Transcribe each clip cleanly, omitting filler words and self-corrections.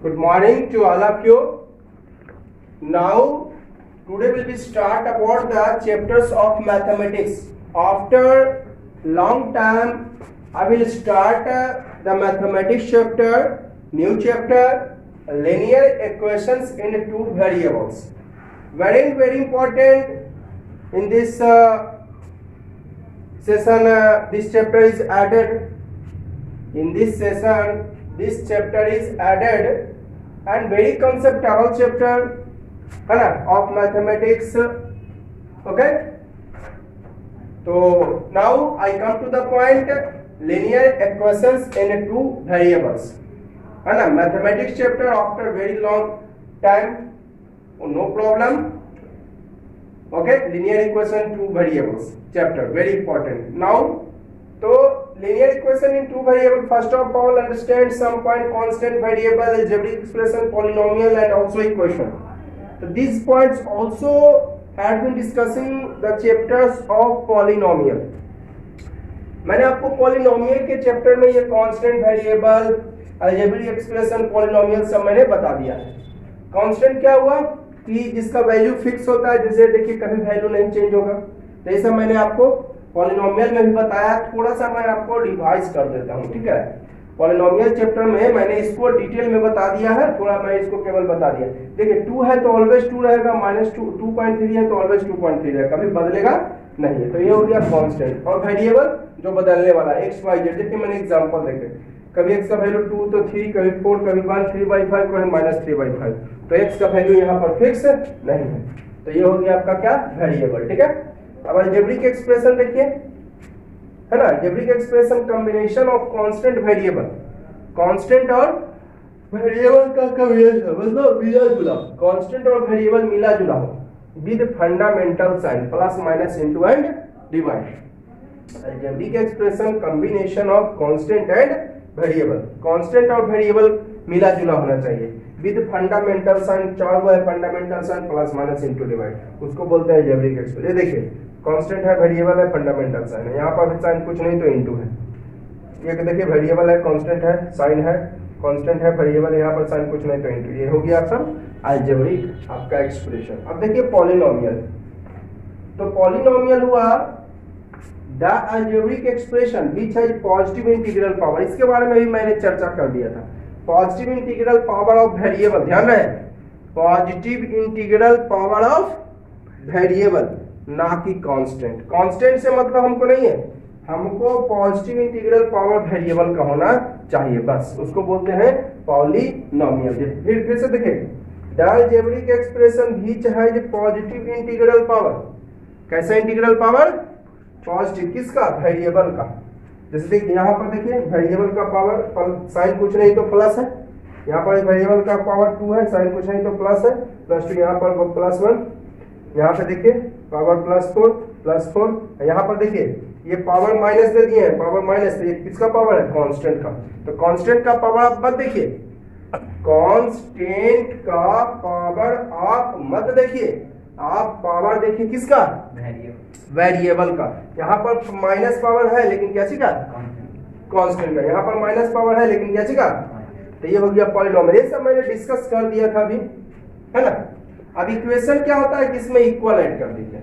Good morning to all of you. Now, today will be start about the chapters of mathematics. After long time, I will start the mathematics chapter, new chapter, linear equations in two variables. Very important in this session. This chapter is added. In this session, this chapter is added and very conceptual chapter of mathematics. Okay. So now I come to the point, linear equations in two variables. Mathematics chapter after very long time, no problem. Okay, linear equation two variables chapter, very important. Now, so linear equation in two variables, first of all understand some point, constant, variable, algebraic expression, polynomial and also equation. So these points also have been discussing the chapters of polynomial. मैंने आपको polynomial के chapter में ये constant, variable, algebraic expression, polynomial सब मैंने बता दिया है. कांस्टेंट क्या हुआ कि जिसका वैल्यू फिक्स होता है, जैसे देखिए कभी वैल्यू नहीं चेंज होगा. तो ये सब मैंने आपको पॉलिनोमियल में भी बताया. थोड़ा सा मैं आपको रिवाइज कर देता हूँ, ठीक है. पॉलिनोमियल चैप्टर में मैंने इसको डिटेल में बता दिया है, थोड़ा मैं इसको केवल बता दिया. देखिए 2 है तो ऑलवेज 2 रहेगा, -2.3 है तो ऑलवेज 2.3 रहेगा, कभी बदलेगा नहीं है. तो ये हो गया कांस्टेंट. और वेरिएबल जो बदलने वाला x y z, देखिए मैंने एग्जांपल देखे, कभी x का वैल्यू 2 तो 3, कभी 4, कभी 1, 3/5, कभी -3/5. तो x का वैल्यू यहाँ पर फिक्स नहीं है. तो ये हो गया आपका क्या, वेरिएबल. ठीक है. अब अलजेब्रिक एक्सप्रेशन देखिए, है ना. Algebraic expression combination of constant, variable. Constant और वेरिएबल का कॉम्बिनेशन, मतलब मिला जुला. कांस्टेंट और वेरिएबल मिला जुला हो with fundamental sign, plus minus into and divide. Algebraic expression combination of constant and variable. Constant और वेरिएबल मिला जुला होना चाहिए विद फंडामेंटल साइन. चार है fundamental sign, plus minus into divide, उसको बोलते हैं अलजेब्रिक एक्सप्रेशन. ये देखिए कांस्टेंट है, वेरिएबल है, फंडामेंटल साइन है. यहाँ पर भी साइन कुछ नहीं तो इनटू है. ये देखिए वेरिएबल है, कांस्टेंट है, साइन है, कांस्टेंट है, वेरिएबल, यहाँ पर साइन कुछ नहीं तो इनटू. ये हो गया आपका अलजेब्रिक आपका एक्सप्रेशन. अब देखिए पॉलिनोमियल. तो पॉलिनोमियल हुआ the algebraic expression which has positive integral power. इसके बारे में भी मैंने चर्चा कर दिया था. Positive integral power of variable, ध्यान रहे, positive integral power of variable, ना कि कांस्टेंट. कांस्टेंट से मतलब हमको नहीं है, हमको पॉजिटिव इंटीग्रल पावर वेरिएबल का होना चाहिए, बस. उसको बोलते हैं पॉलिनोमियल. फिर से देखें, the algebraic expression which has positive integral power. कैसा इंटीग्रल पावर? पॉजिटिव. किसका? वेरिएबल का. जैसे देखिए यहाँ पर देखिए वेरिएबल का पावर, साइन कुछ नहीं तो प्लस है. यहाँ पर वेरिएबल का पावर 2 है, साइन कुछ नहीं तो प्लस है, +2, यहाँ पर +1, यहाँ पे देखिए पावर +4, यहाँ पर देखिए ये पावर माइनस दे दिए हैं, पावर माइनस. ये किसका पावर है? कांस्टेंट का. तो कांस्टेंट का पावर आप मत देखिए, कांस्टेंट का पावर आप मत देखिए, आप पावर देखिए किसका? वेरिएबल का. यहाँ पर माइनस पावर है लेकिन क्या चीज का? कांस्टेंट का. यहाँ पर माइनस पावर है लेकिन क्या चीज का? तो ये हो गया पॉलिनोमियल. ये सब मैंने डिस्कस कर दिया था अभी, है ना. अब इक्वेशन क्या होता है कि इसमें इक्वल ऐड कर दीजिए,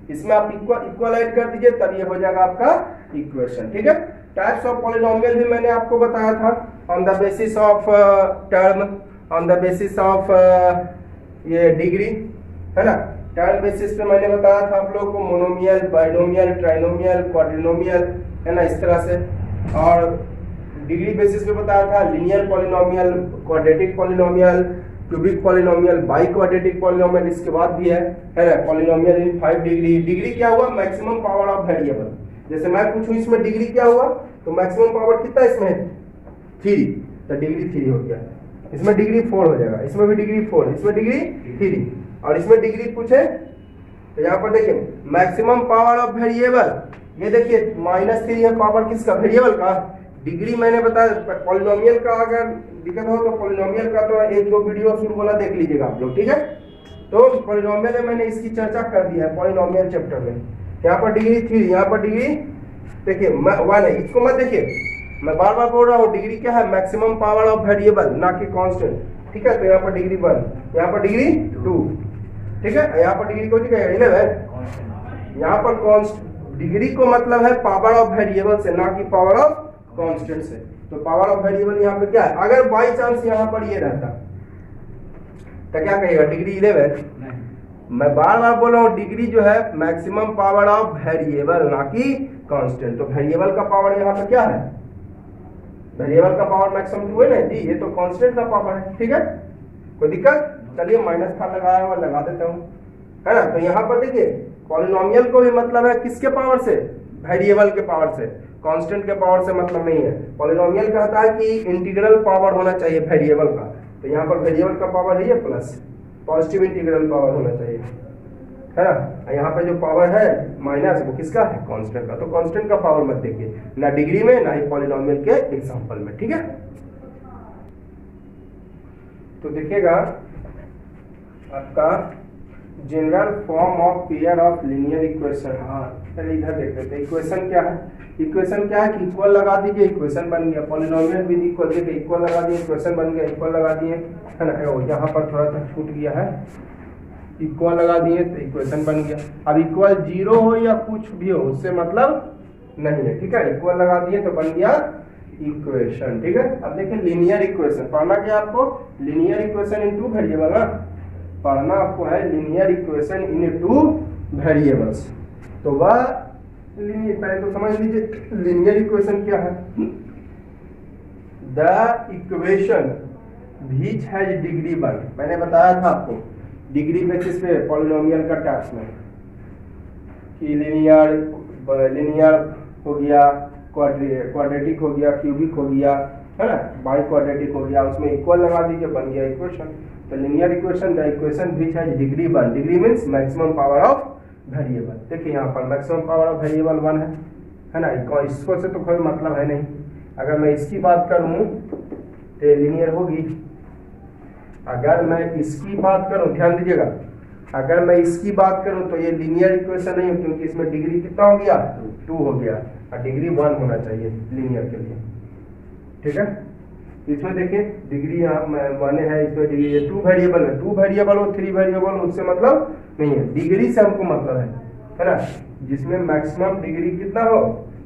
इसमें आप इक्वल ऐड कर दीजिए, तब ये हो जाएगा आपका इक्वेशन. ठीक है. टाइप्स ऑफ पॉलिनोमियल भी मैंने आपको बताया था, on the basis of term, on the basis of ये डिग्री, है ना. टर्म बेसिस पे मैंने बताया था आप लोगों को मोनोमियल, बाइनोमियल, ट्राइनोमियल, क्वाड्रिनोमियल, है ना, इस तरह से. और डिग्री बेसिस पे बताया था linear polynomial, quadratic polynomial, cubic polynomial, by quadratic polynomial. इसके बाद भी है ना पॉलिनोमियल इन 5 डिग्री. डिग्री क्या हुआ? Maximum power of variable. जैसे मैं पूछूं इसमें डिग्री क्या हुआ, तो मैक्सिमम पावर कितना इसमें? 3, तो डिग्री 3 हो गया. इसमें डिग्री 4 हो जाएगा, इसमें भी डिग्री 4, इसमें डिग्री 3, और इसमें डिग्री पूछे तो यहाँ पर देखिए मैक्सिमम पावर ऑफ वेरिएबल. ये देखिए -3 है पावर किसका? वेरिएबल का. डिग्री मैंने बताया पॉलिनोमियल का, अगर दिक्कत हो तो पॉलिनोमियल का तो 1-2 वीडियो शुरू वाला देख लीजिएगा आप लोग. ठीक है. तो पॉलिनोमियल में मैंने इसकी चर्चा कर दी है पॉलिनोमियल चैप्टर में. यहाँ पर डिग्री 3, यहाँ पर डिग्री देखिए 1 है. इसको मत देखिए, मैं बार बार बोल रहा हूँ डिग्री क्या है, मैक्सिमम पावर ऑफ वेरिएबल, ना कि कांस्टेंट, ठीक है। तो यहाँ पर डिग्री 1, यहाँ पर डिग्री 2, ठीक है। यहाँ पर डिग्री कौन सी कहेगा 11, यहाँ पर कांस्टेंट डिग्री को मतलब है पावर ऑफ वेरिएबल से, ना कि पावर ऑफ कांस्टेंट से। तो पावर ऑफ वेरिएबल यहाँ पे क्या है, अगर बाई चांस यहाँ पर ये रहता तो क्या कहेगा डिग्री 11। मैं बार बार बोल रहा हूँ डिग्री जो है मैक्सिमम पावर ऑफ वेरिएबल, ना कि कांस्टेंट। तो वेरिएबल का पावर यहाँ पे क्या है, वेरिएबल का पावर मैक्सिमम 2 है ना जी, ये तो कांस्टेंट का पावर है, ठीक है। कोई दिक्कत, चलिए माइनस का लगाया हुआ लगा देता हूँ, है ना। तो यहाँ पर देखिए पॉलिनोमियल को भी मतलब है किसके पावर से, वेरिएबल के पावर से, कांस्टेंट के पावर से मतलब नहीं है। पॉलिनोमियल कहता है कि इंटीग्रल पावर होना चाहिए वेरिएबल का, तो यहाँ पर वेरिएबल का पावर है ये प्लस, पॉजिटिव इंटीग्रल पावर होना चाहिए, है ना। यहाँ पे जो पावर है माइनस, वो किसका है, कांस्टेंट का। तो कांस्टेंट का पावर मत देखिए ना डिग्री में, ना ही पॉलिनोमियल के एग्जांपल में, ठीक है। तो देखिएगा आपका general form of pair of linear equation. हाँ चलिए इधर देख लेते हैं इक्वेशन क्या है। इक्वेशन क्या है कि इक्वल लगा दीजिए, इक्वेशन बन गया। पॉलिनोमियल विद इक्वल, देखिए इक्वल लगा दिए, इक्वेशन बन गया, इक्वल लगा दिए, है ना। यहाँ पर थोड़ा सा छूट गया है, इक्वल लगा दिए तो इक्वेशन बन गया। अब इक्वल 0 हो या कुछ भी हो उससे मतलब नहीं है, ठीक है। इक्वल लगा दिए तो बन गया इक्वेशन, ठीक है। अब देखिए लीनियर इक्वेशन पढ़ना क्या आपको, लीनियर इक्वेशन इन 2 वेरिएबल ना पढ़ना आपको है, लीनियर इक्वेशन इन 2 वेरिएबल्स। तो वह लीनियर, पहले तो समझ लीजिए लीनियर इक्वेशन क्या है। The equation which has degree 1, मैंने बताया था आपको डिग्री बेसिस पे पॉलिनोमियल का टाइप्स में कि लीनियर हो गया, क्वाड्रेटिक हो गया, क्यूबिक हो गया, है ना, बाई क्वाड्रेटिक हो गया, उसमें इक्वल लगा दीजिए बन गया इक्वेशन। तो linear equation, the equation which has degree 1, degree means maximum power of variable. देखिए यहाँ पर मैक्सिमम पावर ऑफ वेरिएबल 1 है ना। इसको से तो कोई मतलब है नहीं। अगर मैं इसकी बात करूँ तो लीनियर होगी, अगर मैं इसकी बात करूं, ध्यान दीजिएगा, अगर मैं इसकी बात करूं तो ये लीनियर इक्वेशन नहीं हो, क्योंकि इसमें डिग्री कितना हो गया 2 हो गया, और डिग्री 1 होना चाहिए लीनियर के लिए, ठीक है। इसमें देखिए डिग्री यहाँ माने है, इसमें डिग्री 2 वेरिएबल है, 2 वेरिएबल हो 3 वेरिएबल हो उससे मतलब नहीं है, डिग्री से हमको मतलब है ना। जिसमें मैक्सिमम डिग्री कितना हो,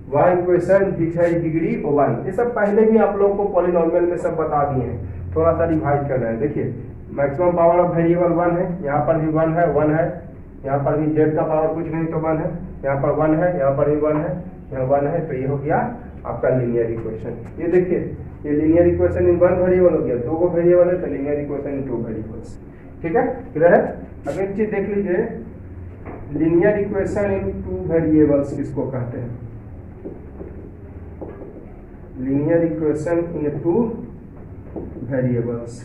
वह इक्वेशन व्हिच हैज डिग्री 1। ये सब पहले भी आप लोगों को पॉलिनोमियल में सब बता दिए हैं, थोड़ा सा रिवाइज कर रहे हैं। देखिए मैक्सिमम पावर ऑफ वेरिएबल 1 है, यहाँ पर भी 1 है, 1 है, यहाँ पर भी z का पावर कुछ नहीं तो 1 है, यहाँ पर 1 है, यहाँ पर भी 1 है, यहाँ 1 है, तो ये हो गया आपका लीनियर इक्वेशन। ये देखिए ये लीनियर इक्वेशन इन 1 वेरिएबल हो गया, 2 वेरिएबल है तो लीनियर इक्वेशन इन 2 वेरिएबल्स, ठीक है, क्लियर है। अब एक चीज देख लीजिए, लीनियर इक्वेशन इन 2 वेरिएबल्स किसको कहते हैं, लीनियर इक्वेशन इन 2 वेरिएबल्स,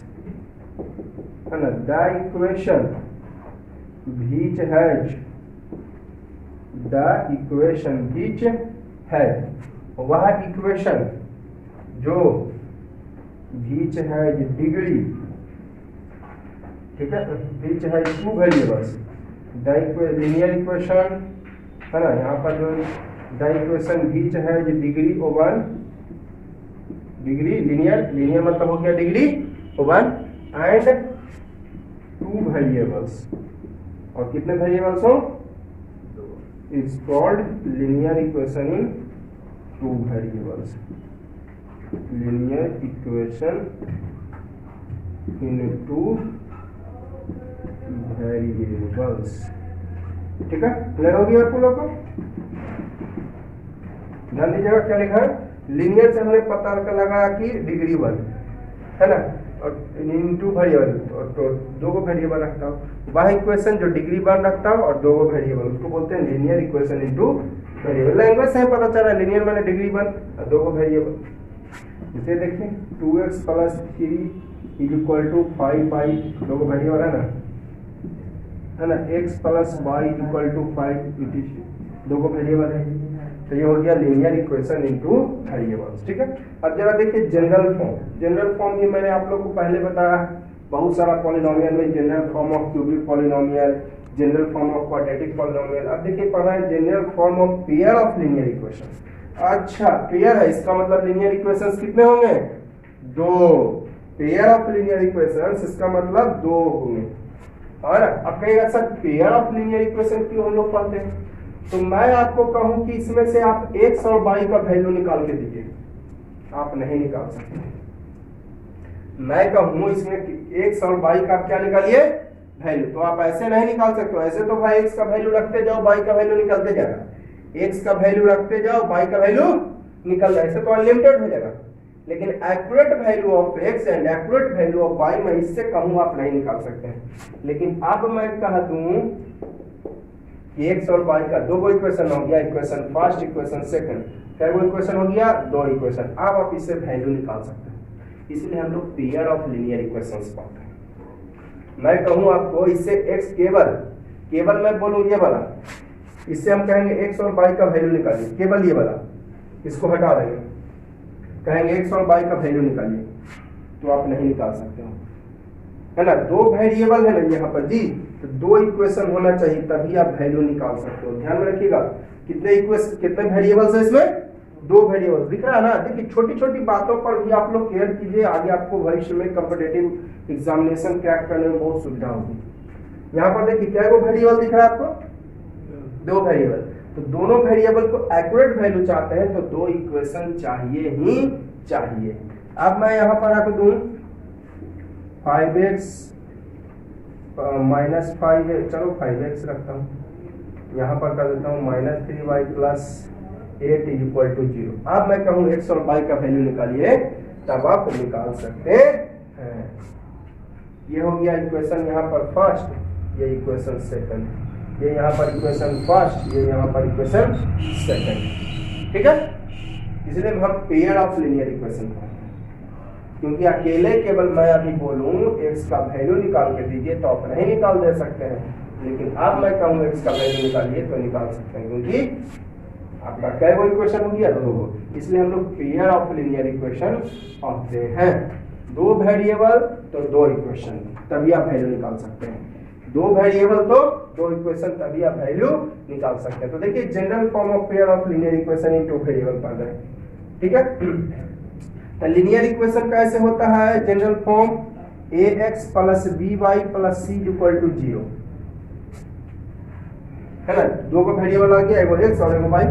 है ना। The equation which has, the equation which has, वह इक्वेशन जो व्हिच हैज डिग्री, ठीक है, which has 2 variables, the linear equation, है ना। यहाँ पर जो the equation which has degree 1, degree linear मतलब हो गया डिग्री 1 एंड 2 वेरिएबल्स, और कितने वेरिएबल्स हो, is called linear equation in 2 variables, linear equation in 2 variables, ठीक है। क्लियर हो गया आपको लोगों को, ध्यान दीजिएगा क्या लिखा है, लीनियर से हमने पता लगा कि डिग्री 1 है ना, और इन 2 वेरिएबल, तो 2 वेरिएबल रखता हूँ, वह इक्वेशन जो डिग्री 1 रखता हूँ और 2 वेरिएबल, उसको बोलते हैं linear equation in 2 variable. Language से पता चला लीनियर मैंने डिग्री 1 और 2 वेरिएबल। इसे देखिए 2x + 3 = 5y, 2 वेरिएबल है ना, x + y = 5, 2 वेरिएबल है, तो ये हो गया लीनियर इक्वेशन इन 2 वेरिएबल्स, ठीक है। अब जरा देखिए जनरल फॉर्म, जनरल फॉर्म भी मैंने आप लोग को पहले बताया, बहुत सारा पॉलिनोमियल में general form of cubic polynomial, general form of quadratic polynomial. अब देखिए पढ़ रहे हैं general form of pair of linear equation. अच्छा पेयर है, इसका मतलब लीनियर इक्वेशंस कितने होंगे? दो। पेयर ऑफ लीनियर इक्वेशंस इसका मतलब दो होंगे। और अब कहेगा sir pair of linear equation क्यों हम लोग पढ़ते हैं? तो मैं आपको कहूं कि इसमें से आप x और y का वैल्यू निकाल के दीजिए, आप नहीं निकाल सकते। मैं कहूं इसमें x और y का क्या निकालिए? वैल्यू। तो आप ऐसे नहीं निकाल सकते हो, ऐसे तो भाई x का वैल्यू रखते जाओ, y का वैल्यू निकलते जाएगा, x का वैल्यू रखते जाओ, y का वैल्यू निकल जाए, ऐसे तो अनलिमिटेड हो जाएगा। लेकिन accurate value of x and accurate value of y मैं इससे कहूं आप नहीं निकाल सकते हैं। लेकिन अब मैं कह दूं कि x और y का दो इक्वेशन हो गया, इक्वेशन फर्स्ट, इक्वेशन सेकंड, क्या वो इक्वेशन हो गया? दो इक्वेशन। अब आप इससे वैल्यू निकाल सकते हैं, इसलिए हम लोग पेयर ऑफ लीनियर इक्वेशंस पढ़ते हैं। मैं कहूं आपको इससे x केवल मैं बोलूं ये वाला, इससे हम कहेंगे x और y का वैल्यू निकालिए, केवल ये वाला, इसको हटा देंगे, कहेंगे x और y का वैल्यू निकालिए, तो आप नहीं निकाल सकते हो, है ना। दो वेरिएबल है ना यहाँ पर जी, तो दो इक्वेशन होना चाहिए तभी आप वैल्यू निकाल सकते हो। ध्यान में रखिएगा कितने वेरिएबल्स है इसमें? दो वेरिएबल दिख रहा है ना। देखिए छोटी छोटी बातों पर भी आप लोग केयर कीजिए, आगे आपको भविष्य में कॉम्पिटिटिव एग्जामिनेशन क्रैक करने में बहुत सुविधा होगी। यहाँ पर देखिए क्या वो वेरिएबल दिख रहा है आपको? दो वेरिएबल। तो दोनों वेरिएबल को एक्यूरेट वैल्यू चाहते हैं तो दो इक्वेशन चाहिए ही चाहिए। अब मैं यहाँ पर रख दूं 5x माइनस 5, चलो 5x रखता हूँ, यहाँ पर कर देता हूँ -3y प्लस 8 इक्वल टू 0। अब मैं कहूँ x और y का वैल्यू निकालिए, तब आप निकाल सकते हैं। ये हो गया इक्वेशन यहाँ पर फर्स्ट, ये इक्वेशन सेकंड, ये यहाँ पर इक्वेशन फर्स्ट, ये यहाँ पर इक्वेशन सेकंड। ठीक है, इसलिए हम पेयर ऑफ लीनियर इक्वेशन पढ़ते हैं, क्योंकि अकेले केवल मैं अभी बोलूं x का वैल्यू निकाल के दीजिए तो आप नहीं निकाल दे सकते हैं, लेकिन अब मैं कहूँ x का वैल्यू निकालिए तो निकाल सकते हैं, क्योंकि आपका क्या वो इक्वेशन हो गया? दो। इसलिए हम लोग पेयर ऑफ लीनियर इक्वेशन पढ़ते हैं। दो वेरिएबल तो दो इक्वेशन, तभी आप वैल्यू निकाल सकते हैं। दो वेरिएबल तो दो इक्वेशन, तभी आप वैल्यू निकाल सकते हैं। तो देखिए general form of pair of linear equation in two variable पढ़ रहे हैं। ठीक है, लीनियर इक्वेशन कैसे होता है? General form ax plus by plus c equal to 0, है ना। दो को वेरिएबल आ गया, एगो x और एगो y,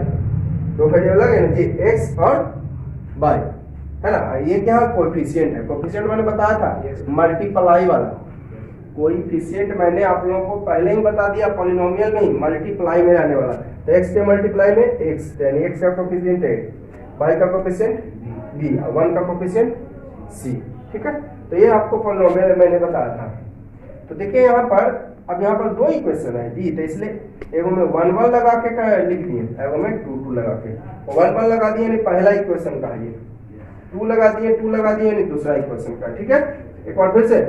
दो वेरिएबल आ गए ना जी, x और y, है ना। ये क्या कोएफिशिएंट है? कोएफिशिएंट मैंने बताया था मल्टीप्लाई वाला कोएफिशिएंट, मैंने आप लोगों को पहले ही बता दिया, पॉलिनोमियल में ही मल्टीप्लाई में आने वाला। तो x के मल्टीप्लाई में x, यानी x का कोएफिशिएंट है, y का कोएफिशिएंट b, 1 का कोएफिशिएंट c। ठीक है, तो ये आपको पॉलिनोमियल मैंने बताया था। तो देखिए यहाँ पर, अब यहाँ पर दो इक्वेशन है जी, तो इसलिए एगो में 1 1 लगा के लिख दिए, एगो में 2 2 लगा के। 1 1 लगा दिए यानी पहला इक्वेशन का है ये, 2 लगा दिए यानी दूसरा इक्वेशन का। ठीक है, एक बार फिर से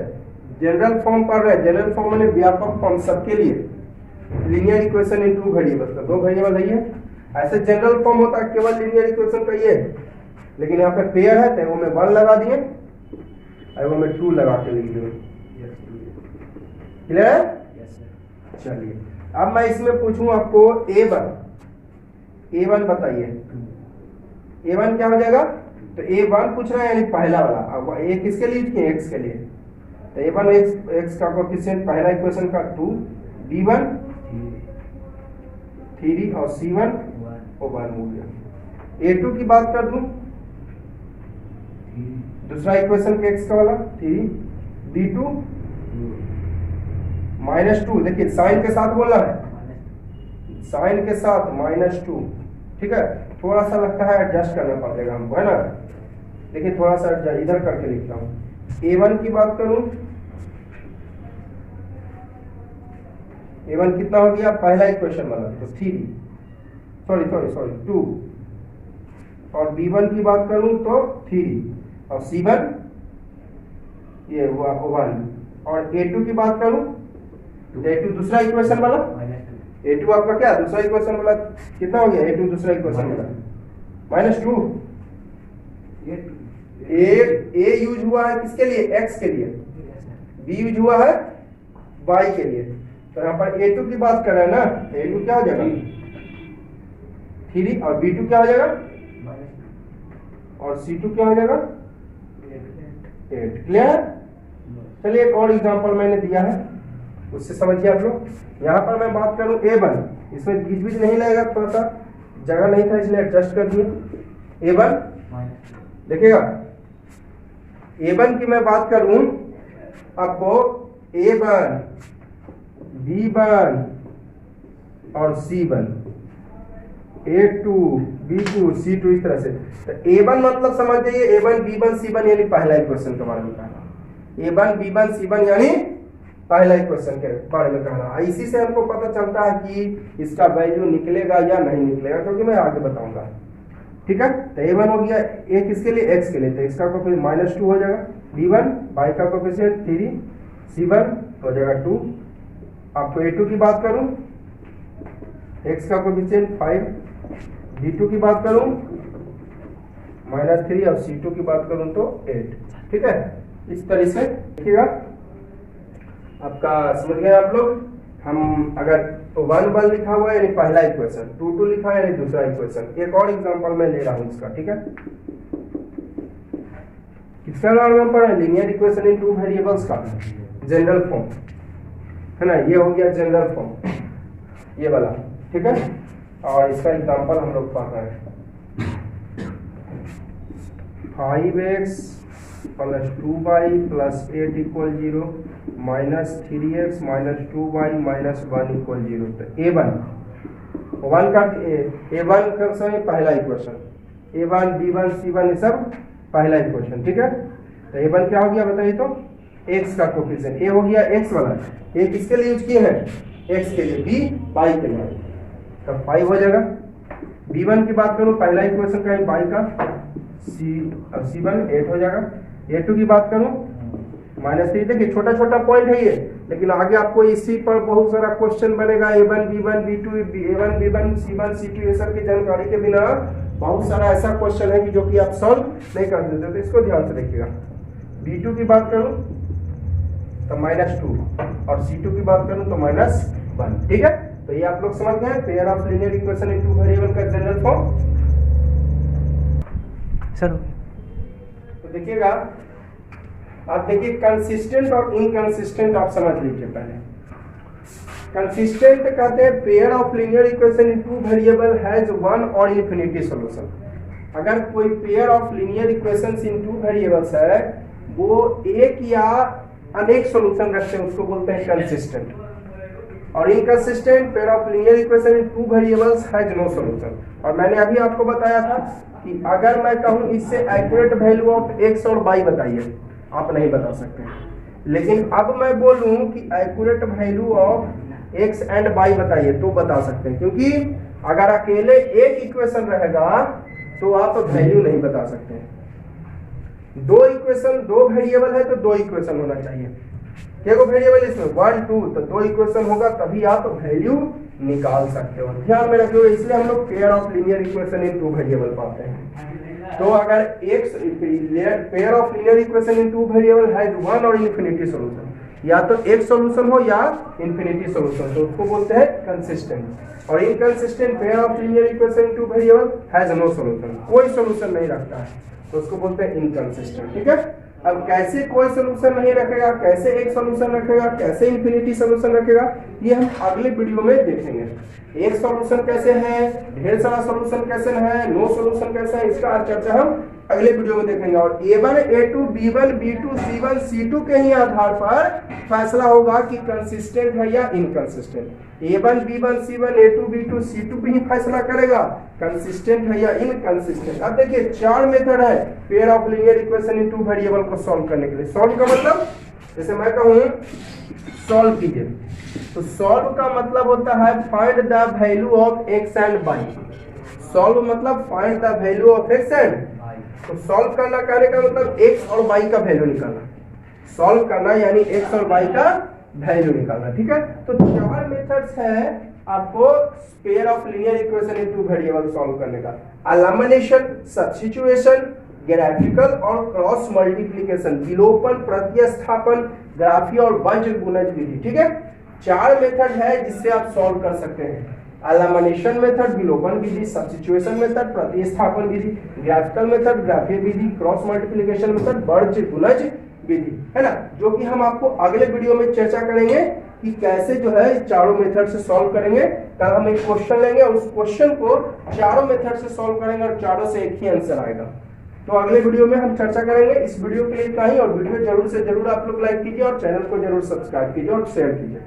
जनरल फॉर्म पढ़ रहे हैं। जनरल फॉर्म मैंने व्यापक फॉर्म सबके लिए लीनियर इक्वेशन इन टू वेरिएबल, तो दो वेरिएबल है ये। ऐसे जनरल फॉर्म होता है केवल लीनियर इक्वेशन का ये, लेकिन यहाँ पे पेयर है तो एगो में 1 लगा दिए, एगो में 2 लगा के लिख दिए। क्लियर है? चलिए अब मैं इसमें पूछूं आपको a1 बताइए, a1 क्या हो जाएगा? तो a1 पूछ रहा है यानी पहला वाला। अब a किसके लिए किए? x के लिए। तो a1 x का कोएफिशिएंट पहला इक्वेशन का 2, b1 3 और c1 1 हो गया। a2 की बात कर दूं, दूसरा इक्वेशन का x का वाला 3, b2 -2, देखिए साइन के साथ बोलना है, साइन के साथ -2। ठीक है, थोड़ा सा लगता है एडजस्ट करना पड़ेगा हमको, है ना। देखिए थोड़ा सा इधर करके लिखता हूँ। a1 की बात करूं, a1 कितना हो गया? पहला इक्वेशन वाला तो 3, सॉरी 2, और b1 की बात करूं तो 3 और c1 ये हुआ 1, और a2 की बात करूं तो a2 दूसरा इक्वेशन वाला, a2 आपका क्या दूसरा इक्वेशन वाला कितना हो गया? a2 दूसरा इक्वेशन वाला -2। a यूज हुआ है किसके लिए? x के लिए, b यूज हुआ है y के लिए। तो यहाँ पर a2 की बात कर रहे हैं ना, a2 क्या हो जाएगा? 3 और b2 क्या हो जाएगा? और C2 क्या हो जाएगा 8। क्लियर? चलिए एक और एग्जांपल मैंने दिया है, उससे समझिए आप लोग। यहाँ पर मैं बात करूँ A1, इसमें बीच बीच नहीं लगेगा, थोड़ा सा जगह नहीं था इसलिए एडजस्ट कर दिए। A1 देखिएगा, A1 की मैं बात करूँ आपको, A1, B1 और C1, A2, B2, C2 इस तरह से। तो A1 मतलब समझ जाइए A1, B1, C1 यानी पहला इक्वेशन के बारे में कहना। A1, B1, C1 यानी पहला इक्वेशन के बारे में कहना। इसी से हमको पता चलता है कि इसका वैल्यू निकलेगा या नहीं निकलेगा, क्योंकि मैं आगे बताऊंगा। ठीक है, तो A1 हो गया, A किसके लिए, X के लिए, तो इसका कोफिशिएंट -2 हो जाएगा। B1 Y का कोफिशिएंट 3, C1 हो जाएगा 2। आपको A2 की बात करूं, X का कोफिशिएंट 5, B2 की बात करूं -3 और C2 की बात करूं तो 8। ठीक है, इस तरह से देखिएगा, आपका समझ गए आप लोग। हम अगर 1 लिखा हुआ है यानी पहला इक्वेशन, 2 लिखा है यानी दूसरा इक्वेशन। एक और एग्जांपल मैं ले रहा हूं इसका। ठीक है, किसका नाम पर है, लीनियर इक्वेशन इन 2 वेरिएबल्स का जनरल फॉर्म है ना, ये हो गया जनरल फॉर्म, ये वाला। ठीक है, और इसका एग्जांपल हम लोग पढ़ रहे हैं। 5x + 2y + 8 = 0, -3x - 2y - 1 = 0। तो A1 का समय पहला इक्वेशन, A1, B1, C1 ये सब पहला इक्वेशन। ठीक है, तो A1 क्या हो गया बताइए तो, x का कोफिशिएंट। A हो गया x वाला, A किसके लिए यूज किए हैं, x के लिए, B y के लिए, तो 5 हो जाएगा। B1 की बात करूं, पहला इक्वेशन का है y का, C1 8 हो जाएगा। A2 की बात करूं -3, देखिए छोटा छोटा पॉइंट है ये, लेकिन आगे आपको इसी पर बहुत सारा क्वेश्चन बनेगा। A1, B1, B2, A1, B1, C1, C2 ये सब की जानकारी के बिना बहुत सारा ऐसा क्वेश्चन है कि जो कि आप सॉल्व नहीं कर देते, तो इसको ध्यान से देखिएगा। B2 की बात करूं तो -2 और C2 की बात करूं तो -1। ठीक है, तो ये आप लोग समझ गए pair of linear equation in 2 variable का जनरल फॉर्म। सर तो देखिएगा, आप देखिए कंसिस्टेंट और इनकंसिस्टेंट आप समझ लीजिए पहले। कंसिस्टेंट कहते हैं pair of linear equation in 2 variable has 1 और इन्फिनिटी सॉल्यूशन। अगर कोई pair of linear equations in 2 variables है, वो एक या अनेक सॉल्यूशन रखते हैं, उसको बोलते हैं कंसिस्टेंट। और inconsistent pair of linear equation in 2 variables has no solution. और मैंने अभी आपको बताया था कि अगर मैं कहूं इससे एक्यूरेट वैल्यू ऑफ x और y बताइए, आप नहीं बता सकते। लेकिन अब मैं बोलूं कि accurate value of x and y बताइए तो बता सकते हैं, क्योंकि अगर अकेले एक इक्वेशन रहेगा तो आप वैल्यू नहीं बता सकते। 2 इक्वेशन, 2 वेरिएबल है तो 2 इक्वेशन होना चाहिए। क्या वेरिएबल इसमें 1, 2, तो 2 इक्वेशन होगा तभी आप वैल्यू निकाल सकते हो। ध्यान में रखिए, इसलिए हम लोग pair of linear equation in 2 variable पाते हैं। तो अगर एक pair of linear equation in 2 variable है 1 और इन्फिनिटी सॉल्यूशन, या तो एक सॉल्यूशन हो या इन्फिनिटी सॉल्यूशन, तो उसको बोलते हैं कंसिस्टेंट। और inconsistent pair of linear equation in 2 variable has no solution, कोई सॉल्यूशन नहीं रखता है, तो उसको बोलते हैं इनकंसिस्टेंट। ठीक है, अब कैसे कोई सॉल्यूशन नहीं रखेगा, कैसे एक सॉल्यूशन रखेगा, कैसे इन्फिनिटी सॉल्यूशन रखेगा, ये हम अगले वीडियो में देखेंगे। एक सॉल्यूशन कैसे है, ढेर सारा सॉल्यूशन कैसे है, नो सॉल्यूशन कैसे है, इसका चर्चा हम अगले वीडियो में देखेंगे। और A1, A2, B1, B2, C1, C2 के ही आधार पर फैसला होगा कि कंसिस्टेंट है या inconsistent. A1, B1, C1, A2, B2, C2 भी ही फैसला करेगा कंसिस्टेंट है या इनकंसिस्टेंट। अब देखिए 4 मेथड है pair of linear equation in 2 variable को सॉल्व करने के लिए। सॉल्व का मतलब, जैसे मैं कहूं सॉल्व कीजिए, तो सॉल्व का मतलब होता है find the value of x and y। Solve मतलब find the value of x and, तो सॉल्व करना कहने का मतलब x और y का वैल्यू निकालना। सॉल्व करना यानी x और y का वैल्यू निकालना। ठीक है, तो 4 मेथड्स है आपको pair of linear equation in 2 variable solve करने का। एलिमिनेशन, सब्स्टिट्यूशन, ग्राफिकल और क्रॉस मल्टीप्लिकेशन, विलोपन, प्रतिस्थापन, ग्राफी और बीजगणित विधि। ठीक है, 4 मेथड है जिससे आप सॉल्व कर सकते हैं। एलिमिनेशन मेथड, विलोपन विधि, सब्स्टिट्यूशन मेथड, प्रतिस्थापन विधि, ग्राफिकल मेथड, ग्राफीय विधि, क्रॉस मल्टीप्लिकेशन मेथड, बर्ज गुणज विधि, है ना, जो कि हम आपको अगले वीडियो में चर्चा करेंगे कि कैसे जो है चारों मेथड से सॉल्व करेंगे। कल हम एक क्वेश्चन लेंगे, उस क्वेश्चन को चारों मेथड से सॉल्व करेंगे और चारों से एक ही आंसर आएगा। तो अगले वीडियो में हम चर्चा करेंगे। इस वीडियो के लिए इतना ही, और वीडियो जरूर से जरूर आप लोग लाइक कीजिए और चैनल को जरूर सब्सक्राइब कीजिए और शेयर कीजिए।